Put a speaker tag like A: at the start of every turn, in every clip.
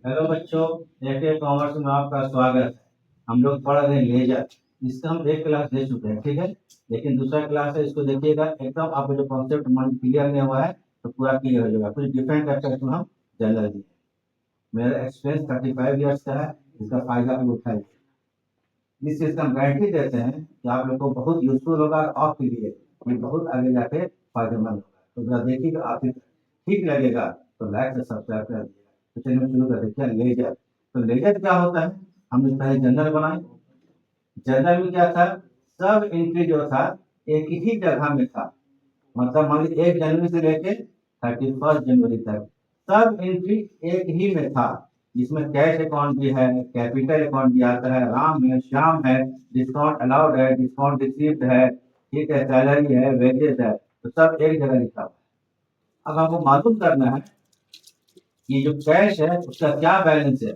A: Hello बच्चों, देखिए commerce में आपका स्वागत है। हम लोग पढ़ रहे हैं लेजर। इसका हम एक क्लास दे चुके हैं, ठीक है। लेकिन दूसरा क्लास है, इसको देखिएगा एकदम आपको जो कॉन्सेप्ट मन क्लियर नहीं हुआ है तो पूरा क्लियर हो जाएगा। कुछ डिफरेंट करके इसमें हम जनरल दिए। मेरा एक्सपीरियंस 35 ईयर्स का है, इसका फायदा भी उठाइए। इस चीज का हम गारंटी देते हैं कि आप लोग को बहुत यूजफुल होगा और आपके लिए ये बहुत आगे जाके फायदेमंद होगा। तो जरा देखिएगा, आपको ठीक लगेगा तो लाइक से सब्सक्राइब कर दीजिएगा। तो चलिए शुरू करते हैं। क्या लेजर? तो लेजर क्या होता है? हमने पहले जनरल बनाए। जनरल में क्या था? सब एंट्री जो था एक ही जगह में था। मतलब मान लीजिए 1 जनवरी से लेके 31 जनवरी तक सब एंट्री एक ही में था। जिसमें कैश अकाउंट भी है, कैपिटल अकाउंट भी आता है, राम है, श्याम है, डिस्काउंट अलाउड है, डिस्काउंट रिसीव्ड है, ठीक है, सैलरी है, वेजेस है, तो सब एक जगह लिखा हुआ है। अब आपको मालूम करना है कि जो कैश है उसका क्या बैलेंस है।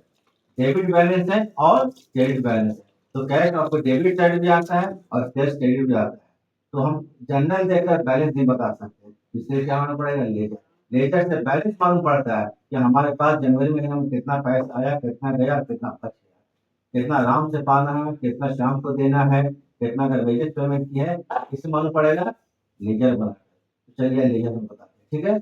A: डेबिट बैलेंस है और क्रेडिट बैलेंस है। तो कैश आपको डेबिट साइड भी आता है और कैश क्रेडिट भी आता है। तो हम जनरल देखकर बैलेंस नहीं बता सकते, इसलिए क्या होना पड़ेगा? लेजर। लेजर से बैलेंस मालूम पड़ता है कि हमारे पास जनवरी महीने में कितना पैसा आया, कितना गया, कितना बच गया, कितना राम से पाना है, कितना शाम को देना है, कितना अगर वेजेस पेमेंट की है, इससे मालूम पड़ेगा। लेजर बना। तो चलिए लेजर हम बताते हैं, ठीक है।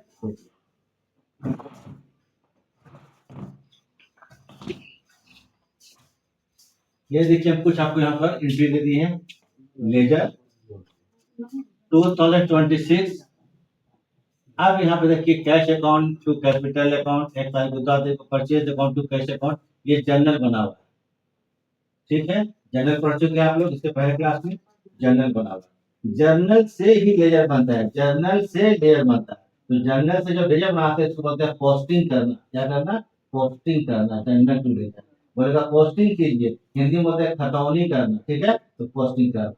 A: ये देखिए, हम कुछ आपको यहाँ पर एंट्री दे दी है। लेजर 2026। अब यहाँ पे देखिए cash account to capital account, purchase account to cash account, ये जनरल बना हुआ है, ठीक है। जनरल पढ़ चुके हैं आप लोग इसके पहले क्लास में। जनरल बना हुआ है। जर्नल से ही लेजर बनता है, जर्नल से लेजर बनता है। तो जर्नल से जो लेजर बनाते हैं उसको बोलते हैं पोस्टिंग करना। क्या करना? पोस्टिंग करना। जर्नल टू लेजर बोलेगा पोस्टिंग कीजिए, हिंदी में बोलते हैं खतौनी करना, ठीक है। तो पोस्टिंग करना,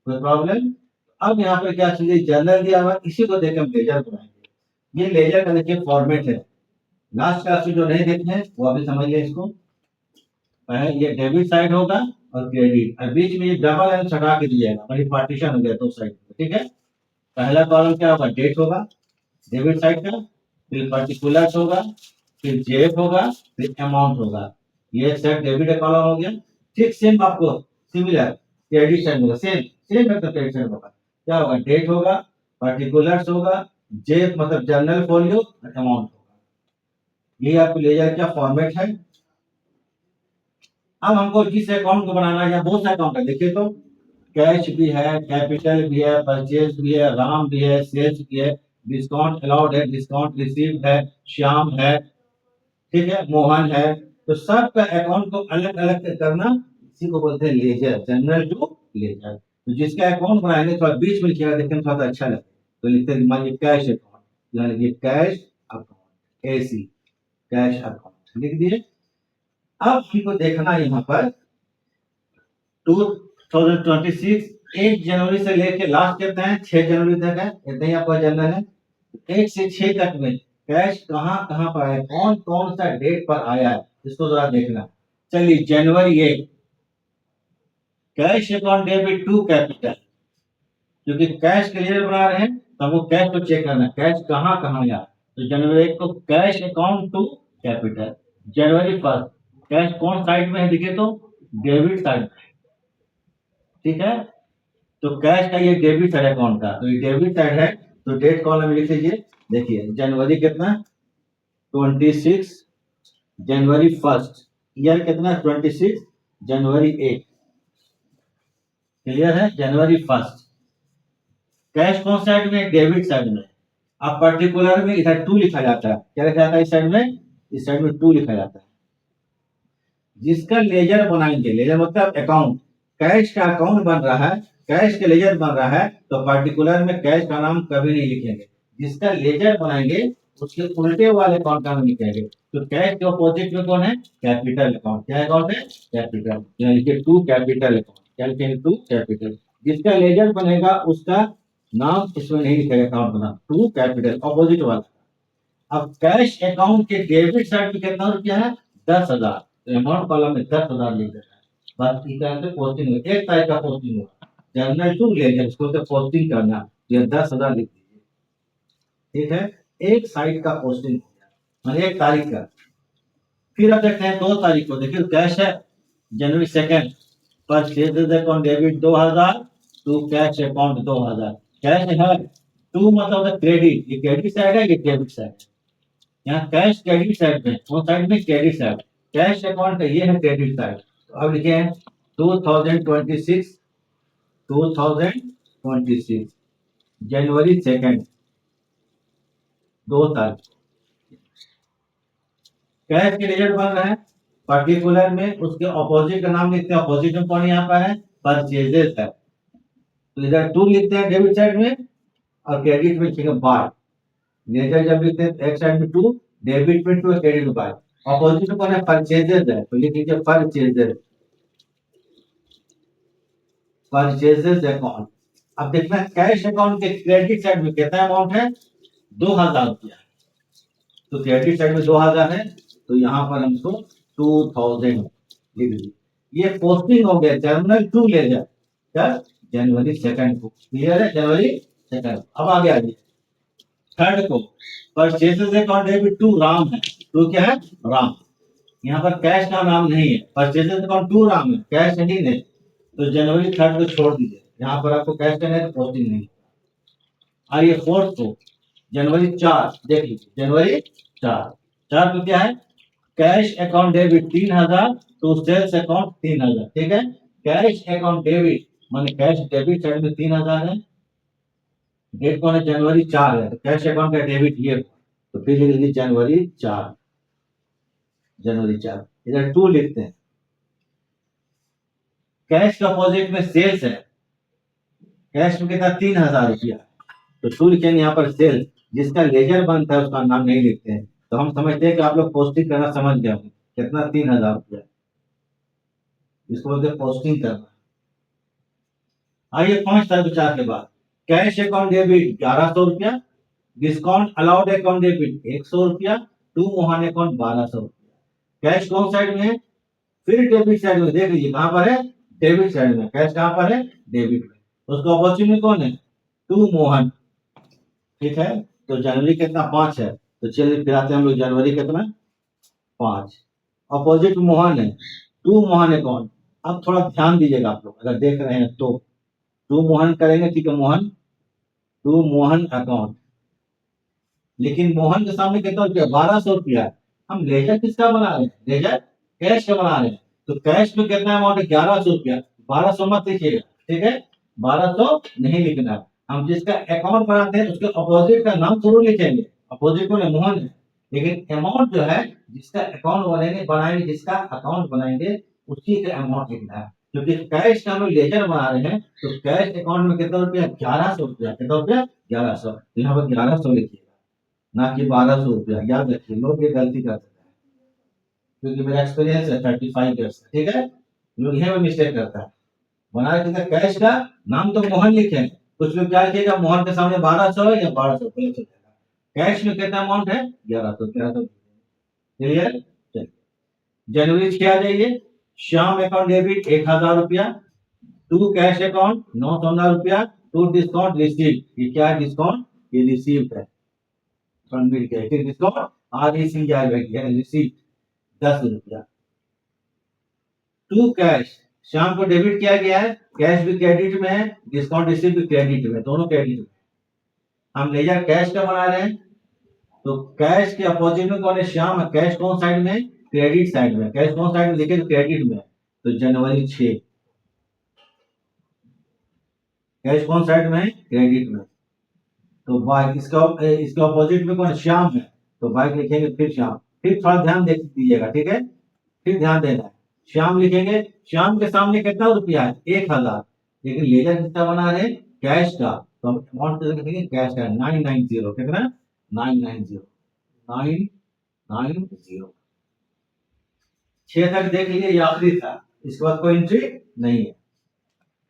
A: कोई प्रॉब्लम? अब यहाँ पे क्या चीज जर्नल दिया हुआ, इसी को देख हम लेजर बनाएंगे। ये लेजर का देखिए फॉर्मेट है। लास्ट क्लास में जो नहीं देखे हैं वो अभी समझिए इसको। पहले ये डेबिट साइड होगा और क्रेडिट, और बीच में ये डबल एल हटा के दिया जाएगा, मतलब पार्टीशन हो गया दो साइड में, ठीक है। पहला कॉलम क्या होगा? डेट होगा डेबिट साइड का, फिर पर्टिकुलर्स होगा, फिर जेब होगा, फिर अमाउंट होगा। ये सेट डेबिट का कॉलम हो गया। ठीक सेम आपको सिमिलर क्रेडिट साइड होगा, सेम सेम एकदम क्रेडिट साइड होगा। क्या होगा? डेट होगा, पर्टिकुलर्स होगा, जेब मतलब जनरल फोलियो, और अमाउंट होगा। ये आपको लेजर क्या फॉर्मेट है। अब हमको जिस अकाउंट को बनाना है, यहाँ बहुत सारे अकाउंट है, देखिए तो कैश भी है, कैपिटल भी है, परचेज भी है, राम भी है, सेल्स भी है, डिस्काउंट अलाउड है, डिस्काउंट रिसीव्ड है, श्याम है, ठीक है, मोहन है। तो सबका अकाउंट को अलग अलग करना, इसी को बोलते हैं लेजर, जनरल टू लेजर। तो जिसका अकाउंट बनाएंगे थोड़ा बीच में लिखिएगा, देखने में थोड़ा अच्छा लगे। तो लिखते हैं मान लीजिए कैश अकाउंट, यानी कि cash account, AC cash account लिख दिए। अब हमको देखना है यहाँ पर 2026 1 जनवरी से लेके लास्ट कितना है? 6 जनवरी तक है, इतना ही आपका जनरल है। 1 से 6 तक में कैश कहाँ कहाँ पर है, कौन कौन सा डेट पर आया है, इसको जरा देखना। चलिए जनवरी 1, cash account debit to capital. क्योंकि कैश क्लियर बना रहे हैं तो हमको कैश को चेक करना है, कैश कहाँ कहाँ आया। तो जनवरी 1 को कैश अकाउंट टू कैपिटल। जनवरी 1 कैश कौन साइड में है देखिए तो? डेबिट साइड में, ठीक है। तो कैश का ये डेबिट साइड अकाउंट का, तो ये डेबिट साइड है। तो डेट कॉलम में लिख लीजिए। देखिए जनवरी कितना? 26 जनवरी 1, ईयर कितना? 26 जनवरी 1, क्लियर है। जनवरी 1 कैश कौन साइड में? डेबिट साइड में। अब पर्टिकुलर में इधर 2 लिखा जाता है। क्या लिखा जाता है इस साइड में? इस साइड में 2 लिखा जाता है। जिसका लेजर बनाएंगे, लेजर मतलब अकाउंट, कैश का अकाउंट बन रहा है, कैश का लेजर बन रहा है, तो पर्टिकुलर में कैश का नाम कभी नहीं लिखेंगे। जिसका लेजर बनाएंगे उसके उल्टे वाले अकाउंट का नाम लिखेंगे। तो कैश के अपोजिट में कौन है? Capital account. क्या अकाउंट है? कैपिटल, यानी कि टू कैपिटल अकाउंट। क्या लिखेंगे? To capital. जिसका लेजर बनेगा उसका नाम इसमें नहीं लिखेगा, अकाउंट का नाम टू कैपिटल, अपोजिट वाला। अब कैश अकाउंट के डेबिट साइड में कितना रुपया है? 10,000। तो अमाउंट कॉलम में 10,000 लिख देना है। बाकी का पोस्टिंग, एक तारीख का पोस्टिंग होगा, जनरल टू लेजर, उसको तो पोस्टिंग करना, ये 10,000 लिख दीजिए, ठीक है। एक साइड का पोस्टिंग हो गया, मतलब एक तारीख का। फिर अब देखते हैं 2 तारीख को, देखिए कैश है जनवरी 2 purchases account debit 2000 to cash account 2000। Cash है टू मतलब क्रेडिट, ये क्रेडिट साइड है, ये डेबिट साइड। यहाँ कैश क्रेडिट साइड में, वो साइड में क्रेडिट साइड, कैश अकाउंट का ये है क्रेडिट साइड। तो अब लिखे हैं 2026 जनवरी 2 तारीख कैश के रिजल्ट बन रहा है। पर्टिकुलर में उसके ऑपोजिट का नाम लिखते हैं, ऑपोजिट में कौन यहाँ पर है, परचेजेस है, तो इधर टू लिखते हैं डेबिट साइड में और क्रेडिट में लिखेंगे बाय। लेजर जब लिखते हैं एक साइड में टू, डेबिट में टू, क्रेडिट में बाय। ऑपोजिट में कौन है, परचेजेस है, तो लिख लीजिए परचेजेस, परचेजेस अकाउंट। अब देखना कैश अकाउंट के क्रेडिट साइड में कितना अमाउंट है, 2000 रुपया, तो क्रेडिट साइड में 2000 है, तो यहाँ पर हमको 2000 लिख लीजिए। ये पोस्टिंग हो गया टर्मिनल टू लेजर, क्या, जनवरी 2 को, क्लियर है, जनवरी 2। अब आगे आ जाइए 3 को, purchases account debit to Ram है, तो क्या है, राम। यहाँ पर कैश का नाम नहीं है, परचेजेस अकाउंट टू राम है, कैश नहीं है, तो जनवरी 3 को छोड़ दीजिए, यहाँ पर आपको कैश करना है, पोस्टिंग नहीं। आइए 4 को, जनवरी 4, देख लीजिए जनवरी 4 को क्या है, cash account debit 3000 to sales account 3000, ठीक है। कैश अकाउंट डेबिट माने कैश डेबिट साइड में 3000 है, डेट कौन है, जनवरी 4 है, तो कैश अकाउंट का डेबिट ये, तो फिर लिख लीजिए जनवरी 4, जनवरी 4, इधर टू लिखते हैं। कैश का अपोजिट में सेल्स है, कैश में कितना 3000 रुपया, तो टू लिखेंगे यहाँ पर सेल्स, जिसका लेजर बनता है उसका नाम नहीं लिखते हैं, तो हम समझते हैं कि आप लोग पोस्टिंग करना समझ गए होंगे, कितना 3000 रुपया, इसको बोलते हैं पोस्टिंग करना। आइए 5/4 के बाद, कैश अकाउंट डेबिट 1100 रुपया, डिस्काउंट अलाउड अकाउंट डेबिट 100 रुपया, टू मोहन अकाउंट 1200 रुपया। कैश कौन साइड में है, फिर डेबिट साइड में, देख लीजिए कहां पर है, डेबिट साइड में, कैश कहां पर है, डेबिट में, उसका ऑपोजिट में कौन है, टू मोहन, ठीक है। तो जनवरी कितना 5 है, तो चलिए फिर आते हैं हम लोग जनवरी कितना 5, अपोजिट मोहन है, टू मोहन अकाउंट। अब थोड़ा ध्यान दीजिएगा आप लोग अगर देख रहे हैं तो, टू मोहन करेंगे, ठीक है, मोहन, टू मोहन अकाउंट, लेकिन मोहन के सामने कितना रुपया, 1200 रुपया है। हम लेजर किसका बना रहे हैं, लेजर कैश का बना रहे हैं, तो कैश में कितना अमाउंट है, 1100 रुपया, 1200 मत लिखिएगा, ठीक है, 1200 नहीं लिखना है। हम जिसका अकाउंट बनाते हैं उसके अपोजिट का नाम जरूर लिखेंगे, अपोजिट को मोहन है, लेकिन अमाउंट जो है जिसका अकाउंट बनाएंगे जिसका अकाउंट बनाएंगे उसी का अमाउंट लिखना है, क्योंकि कैश का हम लोग लेजर बना रहे हैं, तो कैश अकाउंट में कितना रुपया, 1100 रुपया, कितना रुपया, 1100, तो यहाँ पर 1100 लिखिएगा, ना कि 1200 रुपया, याद रखिए, लोग ये गलती करते हैं, क्योंकि मेरा एक्सपीरियंस है 35 ईयर्स, ठीक है, लोग यही मिस्टेक करता है, बना के कैश का नाम तो मोहन लिखे, कुछ लोग क्या लिखेगा, मोहन के सामने 1200 है या 1200, कैश में कितना अमाउंट है, 1100, 1100, क्लियर। जनवरी 6 आ जाइए, श्याम अकाउंट डेबिट 1000 रुपया, टू कैश अकाउंट 900 रुपया, टू डिस्काउंट रिसीव, ये क्या है, डिस्काउंट, ये रिसीव है, डिस्काउंट आगे सी जाएगा, रिसीव 10 रुपया। टू कैश, शाम को डेबिट किया गया है, कैश भी क्रेडिट में है, डिस्काउंट रिसीव भी क्रेडिट में, दोनों क्रेडिट में। हम लेजर कैश का बना रहे हैं, तो कैश के अपोजिट में कौन है, श्याम है, कैश कौन साइड में, क्रेडिट साइड में, कैश कौन साइड में लिखे, क्रेडिट में, तो जनवरी 6, कैश कौन साइड में है, क्रेडिट में, तो बाइक इसके अपोजिट में कौन, श्याम है, तो बाइक लिखेंगे फिर श्याम, फिर थोड़ा ध्यान दे दीजिएगा, ठीक है, फिर ध्यान देना है, श्याम लिखेंगे, श्याम के सामने कितना रुपया है, 1000, लेकिन लेजर कितना बना रहे, कैश का, तो हम अमाउंट लिखेंगे कैश का 990, कितना 990, 990, 6 तक देख लीजिए, ये आखिरी था, इसके बाद कोई एंट्री नहीं है।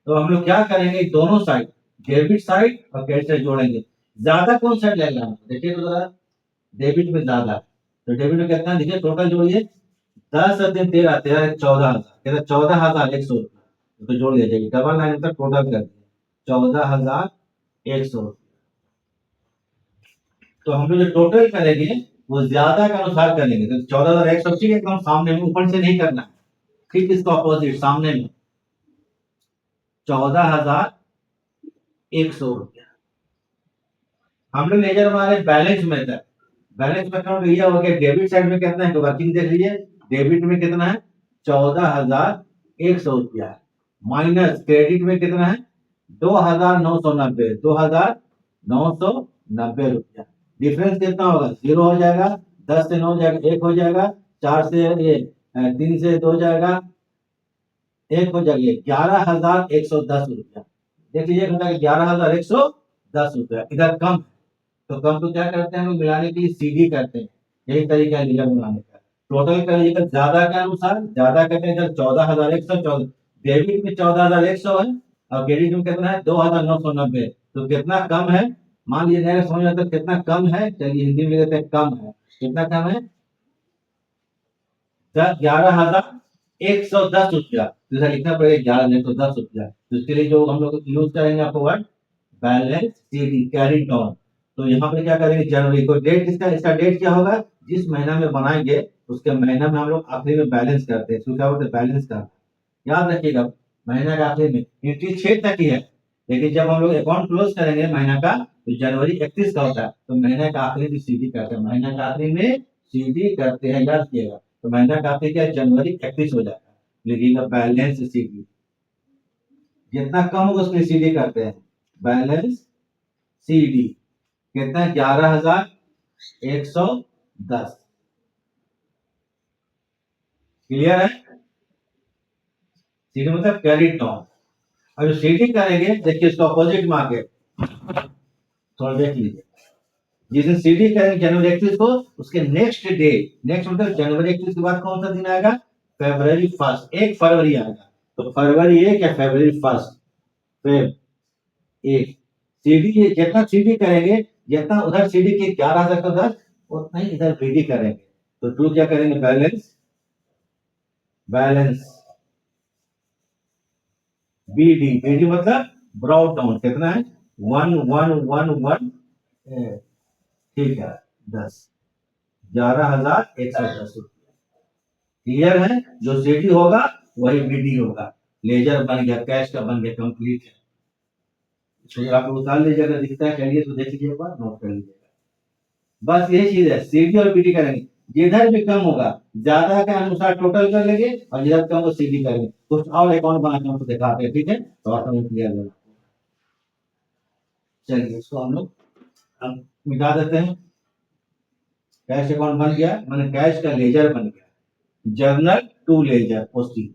A: तो हम लोग क्या करेंगे, दोनों साइड, डेबिट साइड और क्रेडिट साइड जोड़ेंगे, ज्यादा कौन साइड लगेगा, देखिए तो जरा, डेबिट में ज्यादा, तो डेबिट में कितना, देखिए टोटल जोड़िए, 10 और 3 13, 13 14,000, 14,100 रुपया, तो जोड़ लीजिए, डबल लाइन तक टोटल कर दिए 14,100। तो हम लोग जो टोटल करेंगे वो ज्यादा के अनुसार करेंगे। तो 14,100 ठीक है, एकदम सामने में, ऊपर से नहीं करना है। ठीक इसको अपोजिट सामने में 14,100 रुपया। हम लोग लेजर हमारे बैलेंस मेथड, बैलेंस मेथड ये हो गया। डेबिट साइड में कितना है वर्किंग देख लीजिए, डेबिट में कितना है 14,100 रुपया है, माइनस क्रेडिट में कितना है 2,990, 2,990 रुपया। डिफरेंस कितना होगा, 0 हो जाएगा, 10 से 9 जाएगा, 1 हो जाएगा, 4 से ये 3 से 2 जाएगा, 1 हो जाएगा, 11,110 रुपया। देख लीजिए 11,110 रुपया इधर कम। तो कम तो क्या करते हैं हम लोग, मिलाने के लिए सीडी करते हैं। यही तरीका है लीडर मिलाने का। टोटल करिएगा ज्यादा के अनुसार, ज्यादा करते हैं इधर 14,100, डेबिट में 14,100 है और क्रेडिट में कितना है 2,990। तो कितना कम है, मान लीजिए नहीं समझ में तो कितना कम है, चलिए हिंदी में कहते हैं कम है। कितना कम है, 11,110 रुपया। तो इधर लिखना पड़ेगा 11,110 रुपया। तो इसके लिए जो हम लोग यूज करेंगे आपको word balance sheet carry down. तो यहाँ पे क्या करेंगे, जनवरी को डेट, इसका डेट क्या होगा, जिस महीना में बनाएंगे उसके महीना में हम लोग आखिरी में बैलेंस करते हैं। तो क्या बोलते हैं, बैलेंस करना। याद रखिएगा महीना का आखिरी में एंट्री 6 तक ही है, लेकिन जब हम लोग अकाउंट क्लोज करेंगे महीना का तो जनवरी 31 का होता है। तो महीने का आखिरी में सीडी करते हैं, महीना का आखिरी में सीडी करते हैं, याद रखिएगा। तो महीना का आखिरी क्या है, जनवरी 31 हो जाता है। लिखिएगा बैलेंस सीडी, जितना कम होगा उसमें सीडी करते हैं। बैलेंस सीडी कितना है, 11,110। क्लियर है, सीडी मतलब कैरी डाउन। और जो सीडी करेंगे देखिए इसका अपोजिट मार्केट थोड़ा देख लीजिए। जिस दिन सीडी करेंगे जनवरी 31 को, उसके नेक्स्ट डे, नेक्स्ट मतलब जनवरी 31 के बाद कौन सा दिन आएगा, फरवरी 1, 1 फरवरी आएगा। तो फरवरी 1 या फरवरी 1, फेब 1। सीडी जितना सीडी करेंगे, जितना उधर सीडी की 11,010 उतना ही इधर बीडी करेंगे। तो टू क्या करेंगे, बैलेंस, बैलेंस बीडी, बीडी मतलब ब्राउट डाउन। कितना है 1,111, ठीक है 10, 11,110 रुपया। क्लियर है, जो सीडी होगा वही बीडी होगा। लेजर बन गया, कैश का बन गया, कंप्लीट है। तो आप उतार लीजिएगा, दिखता है चलिए तो देख लीजिए, एक बार नोट कर लीजिएगा। बस यही चीज है, सीडी और बीडी करेंगे। जिधर भी कम होगा ज्यादा के अनुसार टोटल कर लेंगे, और जिधर कम वो सीडी करेंगे। कुछ और अकाउंट बना के आपको दिखाते हैं, ठीक है, तो ऑटोमेटिक क्लियर होगा। चलिए इसको हम लोग मिटा देते हैं। कैश अकाउंट बन गया, मैंने कैश का लेजर बन गया, जर्नल टू लेजर पोस्टिंग।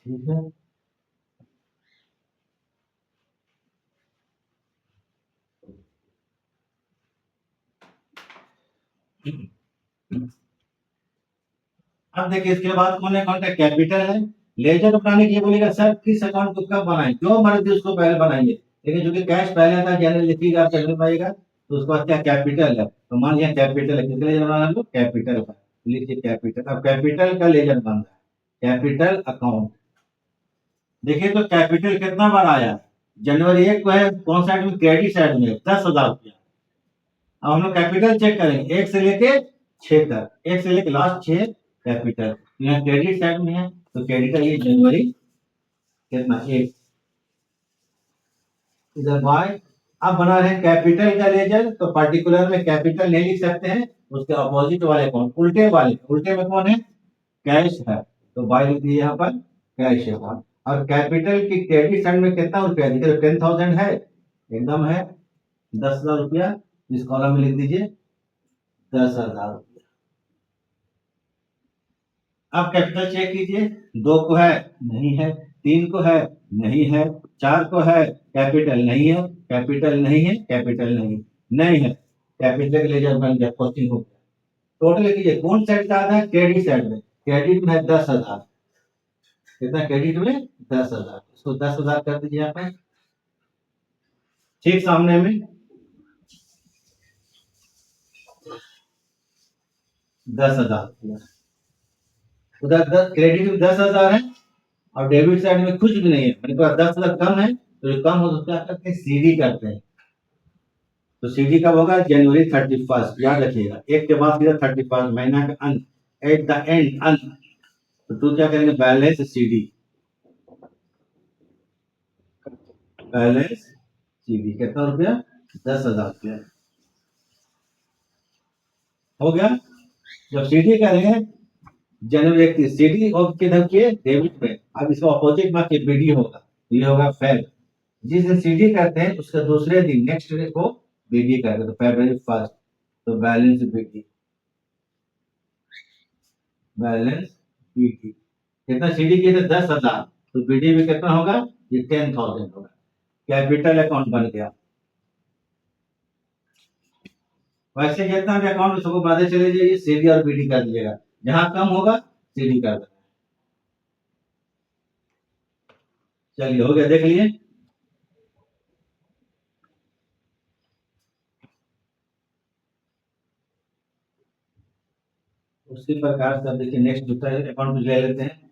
A: ठीक है, अब देखिए इसके बाद कौन अकाउंट है, कैपिटल है। लेजर बनाने के लिए बोलेगा सर किस अकाउंट को कब बनाएं, जो मर्जी उसको पहले बनाइए, लेकिन जो कि कैश पहले था जनरल लिखिएगा, आप चलने पाएगा। तो उसके बाद क्या कैपिटल है, तो मान लिया कैपिटल है, किसका लेजर बनाना है, कैपिटल का, लिखिए कैपिटल। अब कैपिटल का लेजर बन रहा है, कैपिटल अकाउंट। देखिए तो कैपिटल कितना बार आया, जनवरी 1 को है, कौन साइड में, क्रेडिट साइड में 10,000 रुपया। अब हम लोग कैपिटल चेक करेंगे 1 से लेके 6 तक, 1 से लेके लास्ट 6 कैपिटल। यहाँ क्रेडिट साइड में है तो क्रेडिट है, ये जनवरी कितना 1, इधर बाय। अब बना रहे कैपिटल का लेजर, तो पर्टिकुलर में कैपिटल नहीं लिख सकते हैं, उसके अपोजिट वाले कौन, उल्टे वाले, उल्टे में कौन है, कैश है, तो बाय लिख दिए यहाँ पर कैश है कौन। और कैपिटल की क्रेडिट साइड में कितना रुपया, देखिए 10,000 है, एकदम है 10,000 रुपया, इस कॉलम में लिख दीजिए 10,000 रुपया। अब कैपिटल चेक कीजिए, 2 को है नहीं है, 3 को है नहीं है, 4 को है कैपिटल नहीं है, कैपिटल नहीं है, कैपिटल नहीं नहीं है, कैपिटल लेजर बन गया, कोचिंग हो गया। टोटल कीजिए कौन साइड का आता है, क्रेडिट साइड में। क्रेडिट में है 10,000, कितना क्रेडिट में 10,000, इसको 10,000 कर दीजिए यहाँ पे, ठीक सामने में 10,000, उधर क्रेडिट में 10,000 है और डेबिट साइड में कुछ भी नहीं है, मेरे पास 10,000 कम है, तो जो कम हो तो क्या करते हैं, सीडी करते हैं। तो सीडी कब होगा, जनवरी 31, याद रखिएगा, एक के बाद सीधा 31 महीना का अंत, एट द एंड अंत। तो क्या करेंगे, बैलेंस सीडी, बैलेंस सीडी कितना रुपया, 10,000 रुपया हो गया। जब सीडी करेंगे जनवरी 31, सीडी और किधर के, डेबिट में। अब इसका अपोजिट में बीडी होगा, ये होगा फेब। जिस दिन सीडी करते हैं उसके दूसरे दिन नेक्स्ट डे को बीडी करते हैं, तो फरवरी 1, तो बैलेंस बीडी, बैलेंस बीडी कितना, सीडी किए थे 10,000, तो बीडी भी कितना होगा, ये 10,000 होगा, कैपिटल अकाउंट बन गया। वैसे जितना भी अकाउंट सबको बताते चले जाइए, सीडी और बीडी कर दीजिएगा, जहां कम होगा सीडी कर देना। चलिए हो गया, देख लिए। उसी प्रकार से देखिए नेक्स्ट दूसरा अकाउंट ले लेते हैं।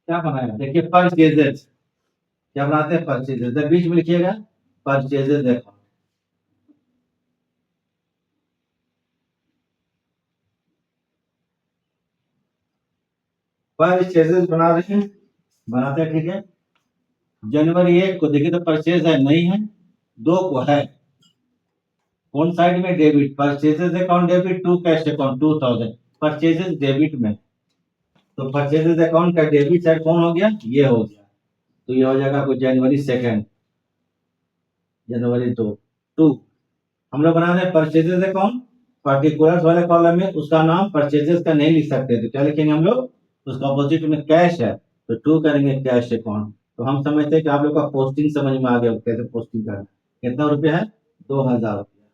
A: क्या बनाया, देखिए परचेजेस, क्या बनाते हैं, परचेजेस, बीच में लिखिएगा परचेजेस अकाउंट। परचेजेस बना रहे हैं, बनाते हैं, ठीक है। जनवरी 1 को देखिए तो परचेज है, नहीं है, 2 को है, कौन साइड में, debit, purchases account debit, to cash account 2,000, purchases debit में, तो परचेजेस अकाउंट का डेबिट साइड कौन हो गया, ये हो गया, तो ये हो जाएगा आपको जनवरी 2, जनवरी 2 हम लोग बना रहे हैं परचेजेस अकाउंट, पर्टिकुलर्स वाले कॉलम में उसका नाम परचेजेस का नहीं लिख सकते, तो क्या लिखेंगे हम लोग, उसका अपोजिट में कैश है, तो 2 करेंगे कैश अकाउंट। तो हम समझते हैं कि आप लोग का पोस्टिंग समझ में आ गया, कैसे पोस्टिंग करना, कितना रुपया है, 2,000 रुपया,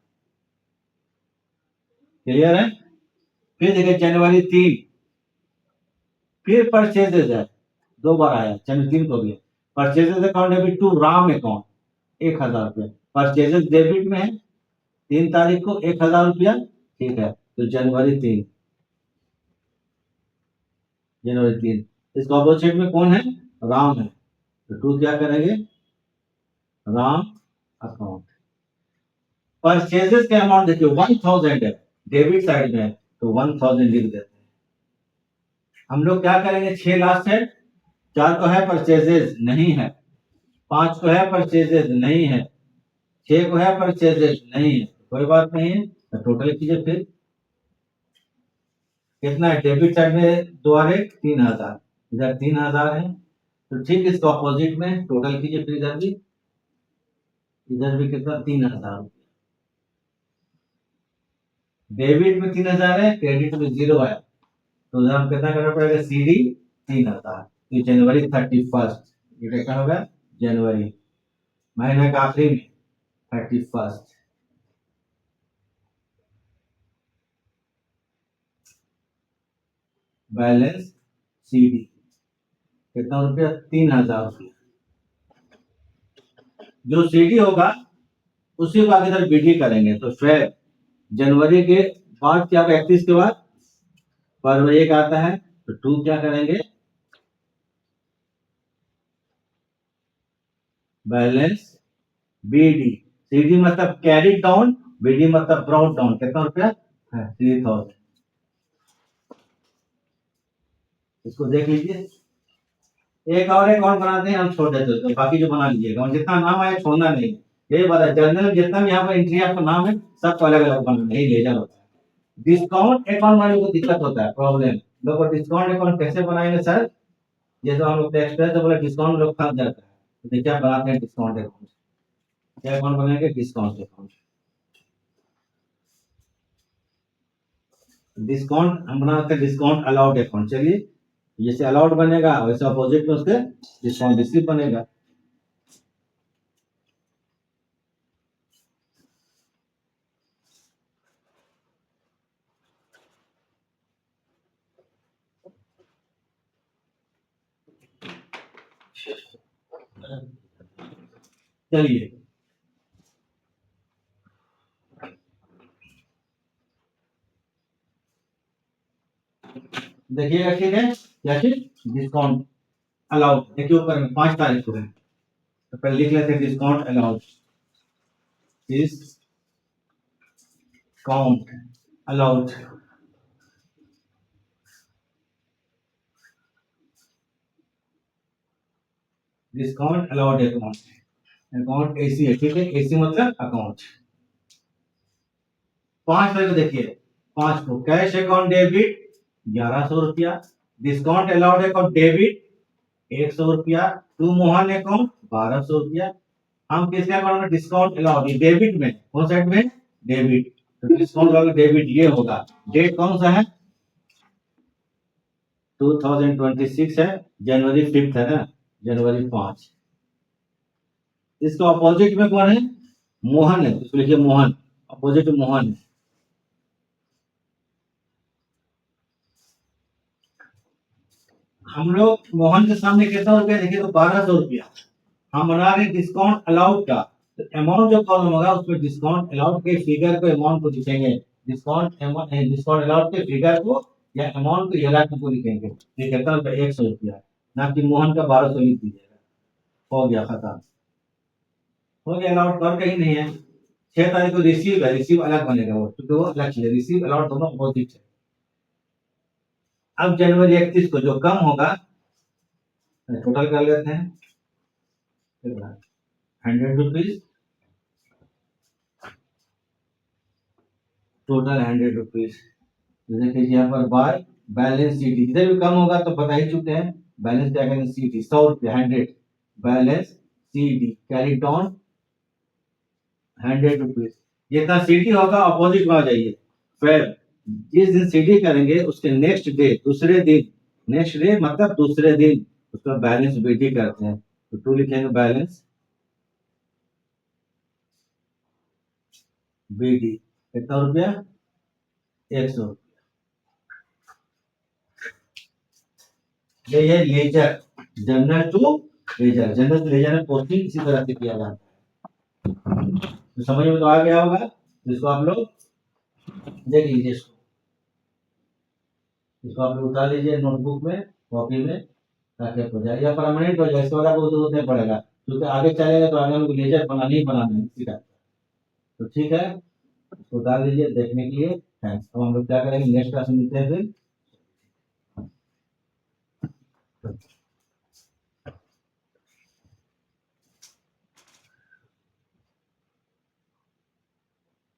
A: क्लियर है। फिर देखिए जनवरी 3, फिर परचेजेज है, 2 बार आया, जनवरी 3 को भी purchases account debit to Ram account 1,000 रुपया, परचेजेज डेबिट में है, 3 तारीख को 1,000 रुपया, ठीक है, तो जनवरी 3, जनवरी 3, इसका अपोजिट में कौन है, राम है, तो 2 क्या करेंगे, राम अकाउंट। परचेजेस के अमाउंट देखिए 1,000 है, डेबिट साइड में है, तो 1,000 लिख देते हैं। हम लोग क्या करेंगे, 6 लास्ट है, 4 को है परचेजेस नहीं है, 5 को है परचेजेस नहीं है, 6 को है परचेजेस नहीं है, कोई बात नहीं है, तो टोटल कीजिए फिर कितना है, डेबिट साइड में 2 आ रहे 3,000, इधर 3,000 है, तो ठीक इसको अपोजिट में टोटल कीजिए, फिर इधर भी कितना, 3,000, डेबिट में 3,000 है, क्रेडिट में 0 है, तो उधर हम कितना करना पड़ेगा, सीडी 3,000, तो जनवरी 31, ये क्या होगा, जनवरी महीने का आखिरी में 31, बैलेंस सीडी कितना रुपया, 3,000 रुपया। जो सीडी होगा उसी को आगे इधर बीडी करेंगे, तो फिर जनवरी के बाद क्या, 31 के बाद फरवरी 1 आता है, तो 2 क्या करेंगे, बैलेंस बीडी, सीडी मतलब कैरी डाउन, बीडी मतलब ब्राउट डाउन, कितना रुपया है, 3,000, इसको देख लीजिए। एक और अकाउंट बनाते हैं, हम छोड़ देते हैं, बाकी जो बना लीजिएगा, जितना नाम आए छोड़ना नहीं, यही बात है, जर्नल में जितना भी यहाँ पर एंट्री आपका नाम है सबको अलग अलग बनाना, यही लेजर होता है। डिस्काउंट अकाउंट बनाने को दिक्कत होता है, प्रॉब्लम लोग, डिस्काउंट अकाउंट कैसे बनाएंगे सर, जैसे हम लोग एक्सप्रेस बोले डिस्काउंट लोग फंस जाता है, तो देखिए आप बनाते हैं डिस्काउंट अकाउंट, क्या अकाउंट बनाएंगे, डिस्काउंट अकाउंट, डिस्काउंट हम बनाते हैं डिस्काउंट अलाउड अकाउंट। चलिए जैसे अलाउड बनेगा वैसे अपोजिट में उसके डिस्काउंट रिसीव बनेगा। चलिए देखिएगा, ठीक है, क्या चीज डिस्काउंट अलाउड। देखिए ऊपर में 5 तारीख को है, तो पहले लिख लेते हैं discount allowed, discount allowed, discount allowed account, account AC है, ठीक है, एसी मतलब अकाउंट। 5 तारीख को देखिए, 5 को कैश अकाउंट डेबिट 1100 रुपया, डिस्काउंट अलाउड अकाउंट डेबिट 100 रुपया, टू मोहन अकाउंट 1200 रुपया। हम किसके अकाउंट में डिस्काउंट अलाउड, डेबिट में, कौन साइड में, डेबिट, तो डिस्काउंट वाला डेबिट ये होगा। डेट कौन सा है, 2026 है, जनवरी 5 है ना, जनवरी 5। इसका अपोजिट में कौन है, मोहन है, इसको लिखिए मोहन, अपोजिट मोहन है। हम लोग मोहन के सामने कितना रुपया देखिए, तो 1200 रुपया हम बना रहे डिस्काउंट अलाउड का। तो अमाउंट जो कॉलम होगा उसमें डिस्काउंट अलाउड के फिगर को, अमाउंट को लिखेंगे, डिस्काउंट अलाउड के फिगर को या अमाउंट को यलाक को लिखेंगे। ये कितना रुपया, 100 रुपया, ना कि मोहन का 1200 लिख दीजिएगा। हो गया खत्म, हो गया। अलाउड कर कहीं नहीं है। 6 तारीख को रिसीव है, रिसीव अलग बनेगा वो, क्योंकि वो अलग चीज है, रिसीव अलाउड दोनों अपोजिट है। अब जनवरी 31 को जो कम होगा टोटल कर लेते हैं, 100 रुपीज, टोटल 100 रुपीज। देखिए यहाँ पर बाय बैलेंस सीटी, इधर भी कम होगा तो बता ही चुके हैं, बैलेंस क्या करेंगे, सीटी 100 रुपया, 100 बैलेंस सीटी कैरी डाउन 100 रुपीज। जितना सीटी होगा अपोजिट में आ जाइए, फिर जिस दिन सीटी करेंगे उसके नेक्स्ट डे, दूसरे दिन, नेक्स्ट डे मतलब दूसरे दिन उसका बैलेंस बीटी करते हैं, तो 2 लिखेंगे बैलेंस बीटी, कितना रुपया, 100। ये है ledger, journal to ledger, journal to ledger में पोस्टिंग इसी तरह से किया जाता है। तो समझ में तो आ गया होगा, जिसको आप लोग देख लीजिए, इसको आप लोग उतार लीजिए नोटबुक में, कॉपी में, ताकि हो जाए या परमानेंट हो जाए। इसके बाद आपको जरूरत नहीं पड़ेगा, क्योंकि आगे चलेगा तो आगे हमको लेजर बनाना ही बनाना है इसी का। तो ठीक है, इसको उतार लीजिए। देखने के लिए थैंक्स। अब हम लोग क्या करेंगे, नेक्स्ट क्लास में मिलते हैं फिर।